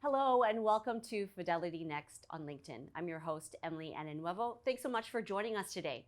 Hello and welcome to Fidelity Next on LinkedIn. I'm your host, Emily ANONUEVO. Thanks so much for joining us today.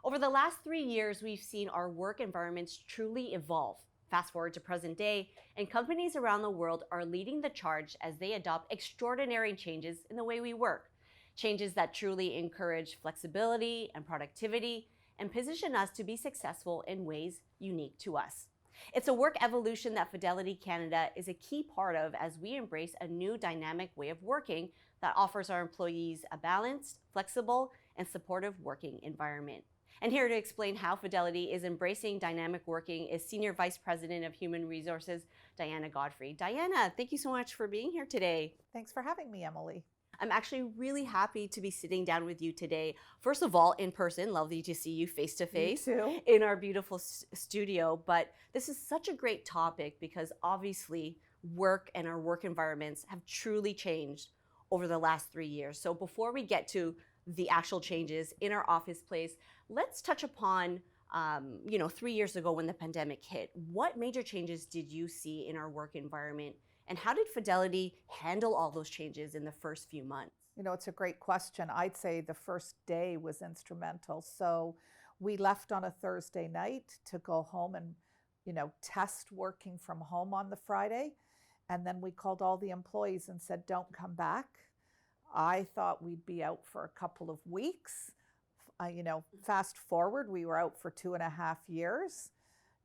Over the last 3 years, we've seen our work environments truly evolve. Fast forward to present day, and companies around the world are leading the charge as they adopt extraordinary changes in the way we work. Changes that truly encourage flexibility and productivity and position us to be successful in ways unique to us. It's a work evolution that Fidelity Canada is a key part of as we embrace a new dynamic way of working that offers our employees a balanced, flexible, and supportive working environment. And here to explain how Fidelity is embracing dynamic working is Senior Vice President of Human Resources, Diana Godfrey. Diana, thank you so much for being here today. Thanks for having me, Emily. I'm actually really happy to be sitting down with you today. First of all, in person, lovely to see you face to face in our beautiful studio. But this is such a great topic because obviously work and our work environments have truly changed over the last 3 years. So before we get to the actual changes in our office place, let's touch upon 3 years ago when the pandemic hit. What major changes did you see in our work environment? And how did Fidelity handle all those changes in the first few months? You know, it's a great question. I'd say the first day was instrumental. So we left on a Thursday night to go home and, test working from home on the Friday. And then we called all the employees and said, don't come back. I thought we'd be out for a couple of weeks. Fast forward, we were out for 2.5 years.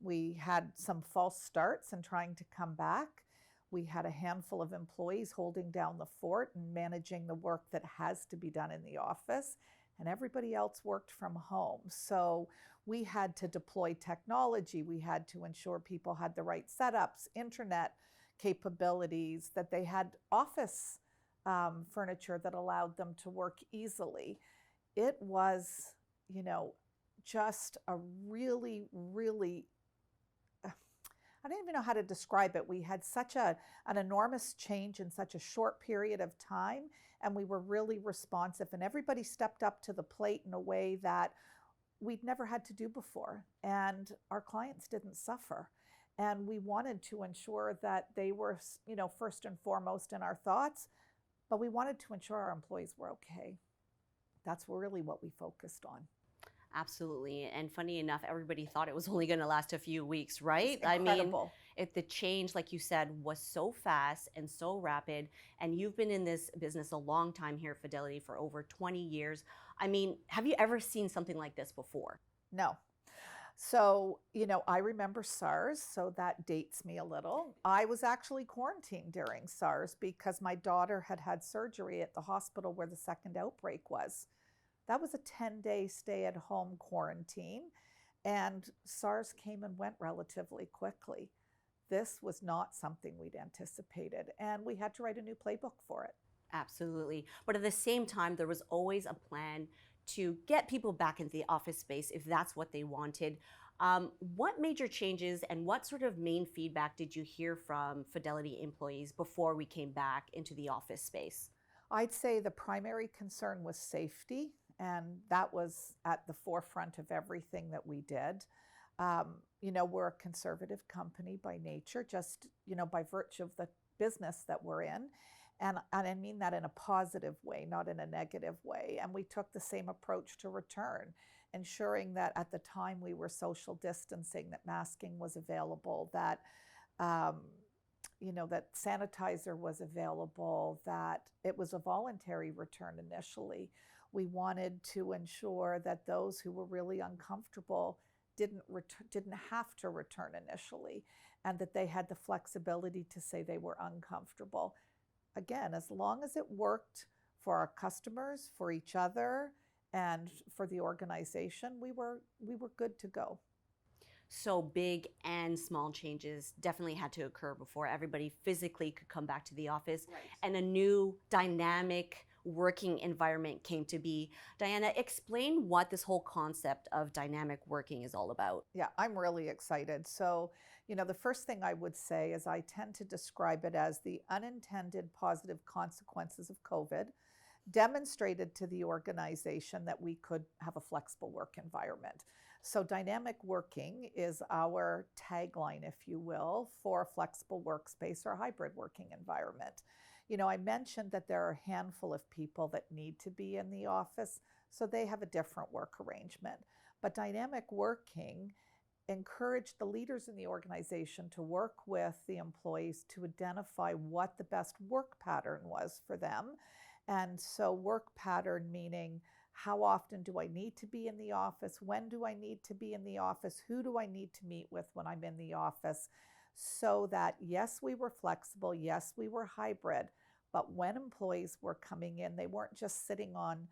We had some false starts in trying to come back. We had a handful of employees holding down the fort and managing the work that has to be done in the office, and everybody else worked from home. So we had to deploy technology. We had to ensure people had the right setups, internet capabilities, that they had office furniture that allowed them to work easily. It was, just a really, really I don't even know how to describe it. We had such an enormous change in such a short period of time, and we were really responsive, and everybody stepped up to the plate in a way that we'd never had to do before, and our clients didn't suffer. And we wanted to ensure that they were, first and foremost in our thoughts, but we wanted to ensure our employees were okay. That's really what we focused on. Absolutely. And funny enough, everybody thought it was only going to last a few weeks, right? It's incredible. The change, like you said, was so fast and so rapid. And you've been in this business a long time here at Fidelity for over 20 years. Have you ever seen something like this before? No. So, I remember SARS, so that dates me a little. I was actually quarantined during SARS because my daughter had had surgery at the hospital where the second outbreak was. That was a 10-day stay-at-home quarantine, and SARS came and went relatively quickly. This was not something we'd anticipated, and we had to write a new playbook for it. Absolutely. But at the same time, there was always a plan to get people back into the office space if that's what they wanted. What major changes and what sort of main feedback did you hear from Fidelity employees before we came back into the office space? I'd say the primary concern was safety. And that was at the forefront of everything that we did. We're a conservative company by nature, just, by virtue of the business that we're in. And I mean that in a positive way, not in a negative way. And we took the same approach to return, ensuring that at the time we were social distancing, that masking was available, that that sanitizer was available, that it was a voluntary return initially. We wanted to ensure that those who were really uncomfortable didn't have to return initially, and that they had the flexibility to say they were uncomfortable. Again, as long as it worked for our customers, for each other, and for the organization, we were good to go. So big and small changes definitely had to occur before everybody physically could come back to the office, right, and a new dynamic working environment came to be. Diana, explain what this whole concept of dynamic working is all about. Yeah, I'm really excited. So, the first thing I would say is I tend to describe it as the unintended positive consequences of COVID demonstrated to the organization that we could have a flexible work environment. So dynamic working is our tagline, if you will, for a flexible workspace or hybrid working environment. I mentioned that there are a handful of people that need to be in the office, so they have a different work arrangement. But dynamic working encouraged the leaders in the organization to work with the employees to identify what the best work pattern was for them. And so, work pattern meaning how often do I need to be in the office? When do I need to be in the office? Who do I need to meet with when I'm in the office? So that, yes, we were flexible, yes, we were hybrid, but when employees were coming in, they weren't just sitting on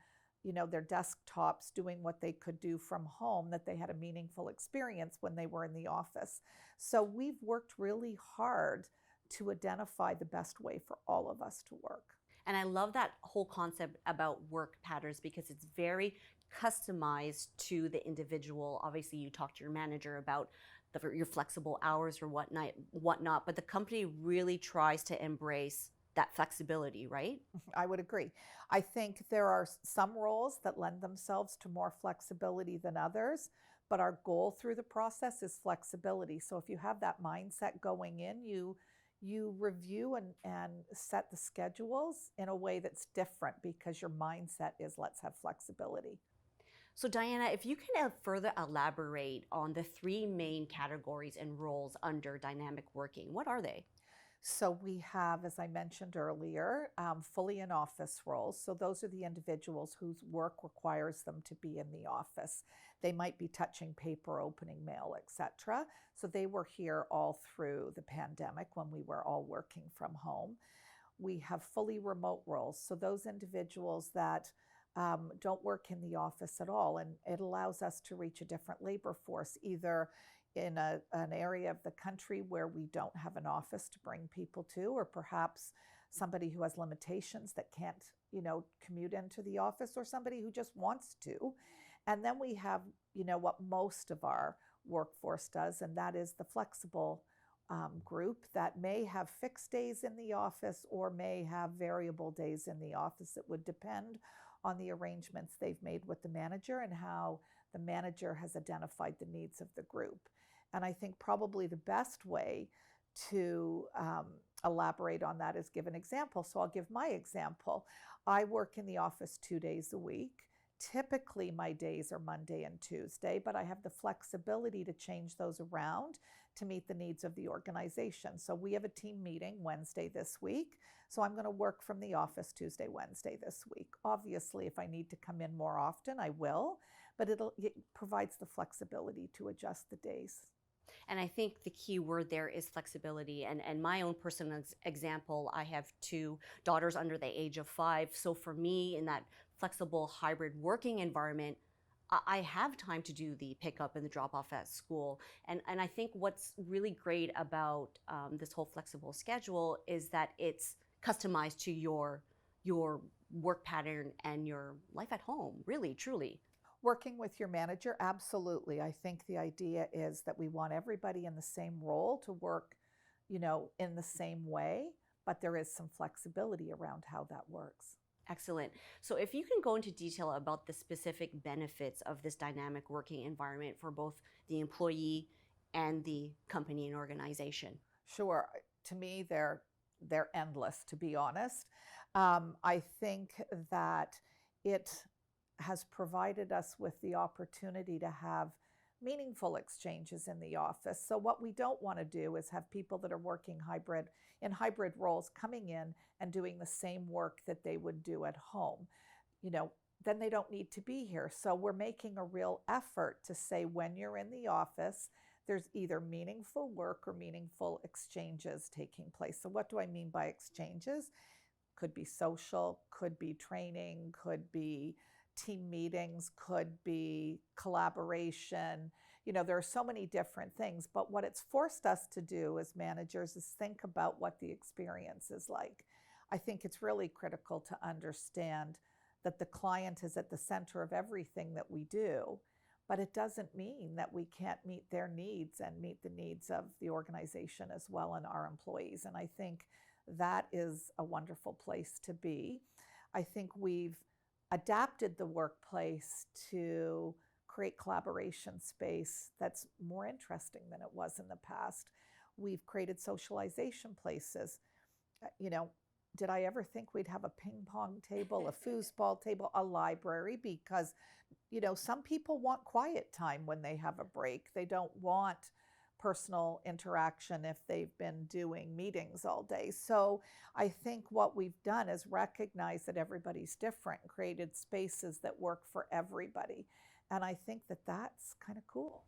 their desktops doing what they could do from home, that they had a meaningful experience when they were in the office. So we've worked really hard to identify the best way for all of us to work. And I love that whole concept about work patterns because it's very customized to the individual. Obviously, you talk to your manager about your flexible hours or whatnot, but the company really tries to embrace that flexibility, right? I would agree. I think there are some roles that lend themselves to more flexibility than others, but our goal through the process is flexibility. So if you have that mindset going in, you review and set the schedules in a way that's different because your mindset is let's have flexibility. So Diana, if you can further elaborate on the three main categories and roles under dynamic working, what are they? So we have, as I mentioned earlier, fully in office roles. So those are the individuals whose work requires them to be in the office. They might be touching paper, opening mail, etc. So they were here all through the pandemic when we were all working from home. We have fully remote roles. So those individuals that don't work in the office at all, and it allows us to reach a different labor force, either in an area of the country where we don't have an office to bring people to, or perhaps somebody who has limitations that can't, commute into the office, or somebody who just wants to. And then we have, what most of our workforce does, and that is the flexible group that may have fixed days in the office or may have variable days in the office. It would depend on the arrangements they've made with the manager and how the manager has identified the needs of the group. And I think probably the best way to elaborate on that is give an example. So I'll give my example. I work in the office 2 days a week. Typically, my days are Monday and Tuesday, but I have the flexibility to change those around to meet the needs of the organization. So we have a team meeting Wednesday this week. So I'm going to work from the office Tuesday, Wednesday this week. Obviously, if I need to come in more often, I will, but it provides the flexibility to adjust the days. And I think the key word there is flexibility. And my own personal example, I have two daughters under the age of 5. So for me, in that flexible hybrid working environment, I have time to do the pickup and the drop off at school. And I think what's really great about this whole flexible schedule is that it's customized to your work pattern and your life at home, really, truly. Working with your manager, absolutely. I think the idea is that we want everybody in the same role to work, in the same way, but there is some flexibility around how that works. Excellent. So if you can go into detail about the specific benefits of this dynamic working environment for both the employee and the company and organization. Sure. To me, they're endless, to be honest. I think that it has provided us with the opportunity to have meaningful exchanges in the office. So what we don't want to do is have people that are working in hybrid roles coming in and doing the same work that they would do at home. Then they don't need to be here. So we're making a real effort to say when you're in the office, there's either meaningful work or meaningful exchanges taking place. So what do I mean by exchanges? Could be social, could be training, could be team meetings, could be collaboration. There are so many different things, but what it's forced us to do as managers is think about what the experience is like. I think it's really critical to understand that the client is at the center of everything that we do, but it doesn't mean that we can't meet their needs and meet the needs of the organization as well and our employees. And I think that is a wonderful place to be. I think we've adapted the workplace to create collaboration space that's more interesting than it was in the past. We've created socialization places. did I ever think we'd have a ping pong table, a foosball table, a library? Because, some people want quiet time when they have a break. They don't want personal interaction if they've been doing meetings all day. So I think what we've done is recognize that everybody's different and created spaces that work for everybody. And I think that that's kind of cool.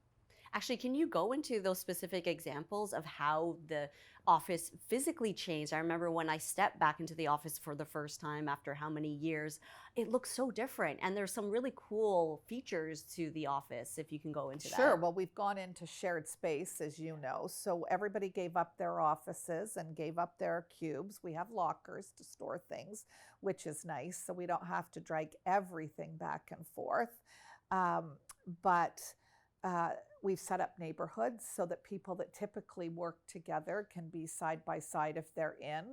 Actually, can you go into those specific examples of how the office physically changed? I remember when I stepped back into the office for the first time after how many years, it looks so different. And there's some really cool features to the office, if you can go into that. Sure. Well, we've gone into shared space, as you know. So everybody gave up their offices and gave up their cubes. We have lockers to store things, which is nice. So we don't have to drag everything back and forth. But we've set up neighborhoods so that people that typically work together can be side by side if they're in.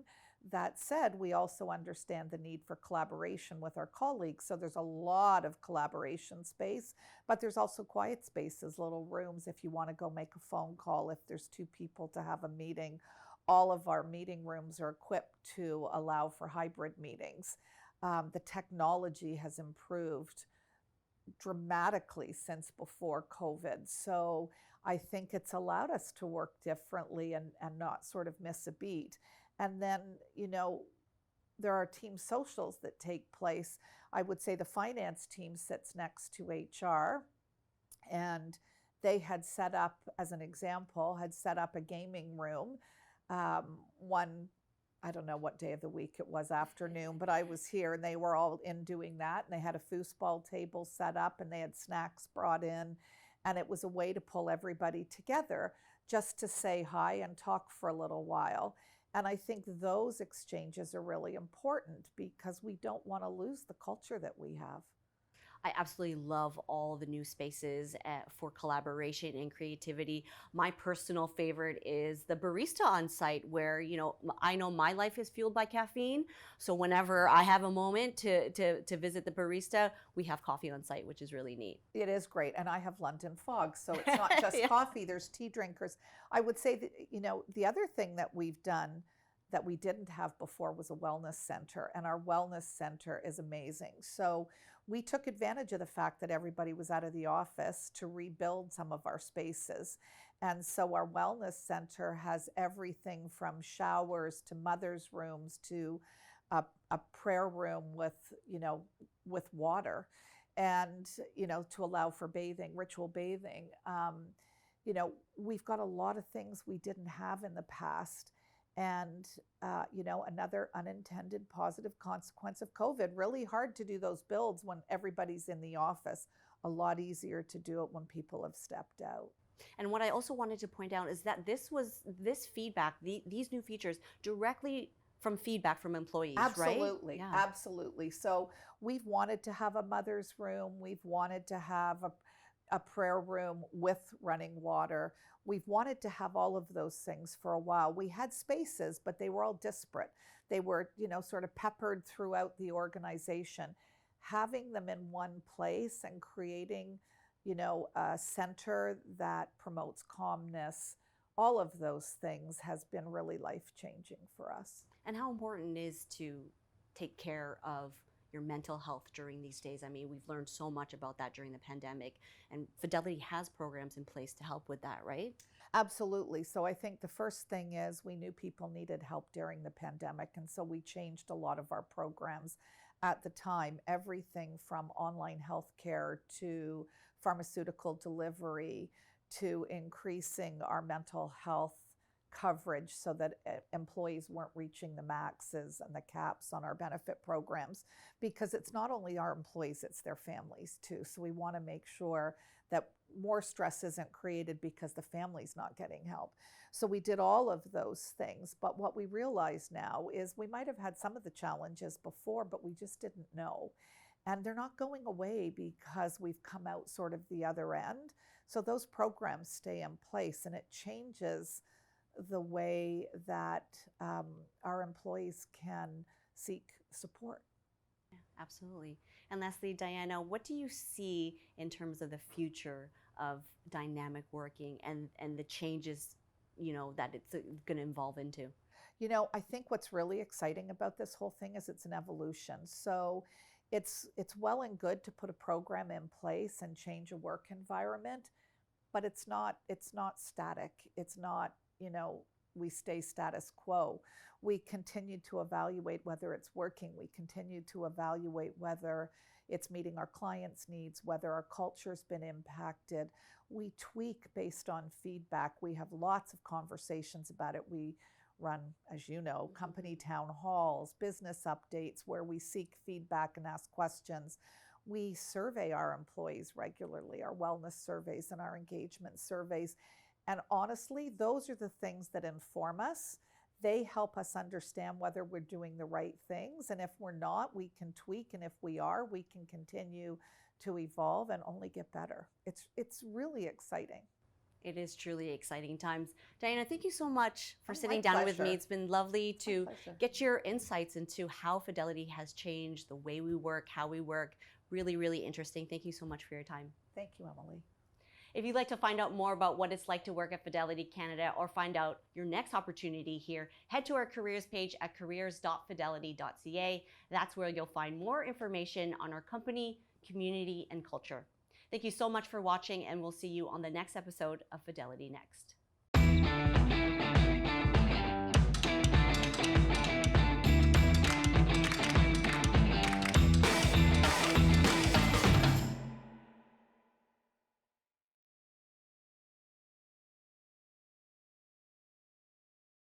That said, we also understand the need for collaboration with our colleagues. So there's a lot of collaboration space, but there's also quiet spaces, little rooms if you want to go make a phone call, if there's two people to have a meeting. All of our meeting rooms are equipped to allow for hybrid meetings. The technology has improved dramatically since before COVID. So I think it's allowed us to work differently and not sort of miss a beat. And then, there are team socials that take place. I would say the finance team sits next to HR, and they had set up, as an example, a gaming room. I don't know what day of the week it was, afternoon, but I was here and they were all in doing that. And they had a foosball table set up and they had snacks brought in. And it was a way to pull everybody together just to say hi and talk for a little while. And I think those exchanges are really important because we don't want to lose the culture that we have. I absolutely love all the new spaces for collaboration and creativity. My personal favorite is the barista on site where, I know my life is fueled by caffeine. So whenever I have a moment to visit the barista, we have coffee on site, which is really neat. It is great. And I have London fog. So it's not just Yeah. coffee, there's tea drinkers. I would say that, the other thing that we've done that we didn't have before was a wellness center. And our wellness center is amazing. So we took advantage of the fact that everybody was out of the office to rebuild some of our spaces. And so our wellness center has everything from showers to mother's rooms to a prayer room with water and, to allow for bathing, ritual bathing. We've got a lot of things we didn't have in the past. And, another unintended positive consequence of COVID, really hard to do those builds when everybody's in the office, a lot easier to do it when people have stepped out. And what I also wanted to point out is that this feedback, these new features, directly from feedback from employees, Absolutely, right? Yeah. Absolutely. So we've wanted to have a mother's room. We've wanted to have a prayer room with running water. We've wanted to have all of those things for a while. We had spaces, but they were all disparate. They were, sort of peppered throughout the organization. Having them in one place and creating, a center that promotes calmness, all of those things has been really life-changing for us. And how important it is to take care of your mental health during these days. I mean, we've learned so much about that during the pandemic, and Fidelity has programs in place to help with that, right? Absolutely. So I think the first thing is we knew people needed help during the pandemic, and so we changed a lot of our programs at the time, everything from online healthcare to pharmaceutical delivery to increasing our mental health coverage so that employees weren't reaching the maxes and the caps on our benefit programs, because it's not only our employees, it's their families too. So we want to make sure that more stress isn't created because the family's not getting help. So we did all of those things. But what we realize now is we might have had some of the challenges before, but we just didn't know. And they're not going away because we've come out sort of the other end. So those programs stay in place, and it changes the way that our employees can seek support. Yeah, absolutely. And lastly, Diana, what do you see in terms of the future of dynamic working and the changes, that it's going to evolve into? You know, I think what's really exciting about this whole thing is it's an evolution. So it's well and good to put a program in place and change a work environment, but it's not static. It's not, we stay status quo. We continue to evaluate whether it's working. We continue to evaluate whether it's meeting our clients' needs, whether our culture's been impacted. We tweak based on feedback. We have lots of conversations about it. We run, as you know, company town halls, business updates where we seek feedback and ask questions. We survey our employees regularly, our wellness surveys and our engagement surveys. And honestly, those are the things that inform us. They help us understand whether we're doing the right things. And if we're not, we can tweak. And if we are, we can continue to evolve and only get better. It's really exciting. It is truly exciting times. Diana, thank you so much for Oh, sitting my down with me. pleasure. It's been lovely to pleasure. get your insights into how Fidelity has changed, the way we work, how we work. Really, really interesting. Thank you so much for your time. Thank you, Emily. If you'd like to find out more about what it's like to work at Fidelity Canada or find out your next opportunity here, head to our careers page at careers.fidelity.ca. That's where you'll find more information on our company, community, and culture. Thank you so much for watching, and we'll see you on the next episode of Fidelity Next.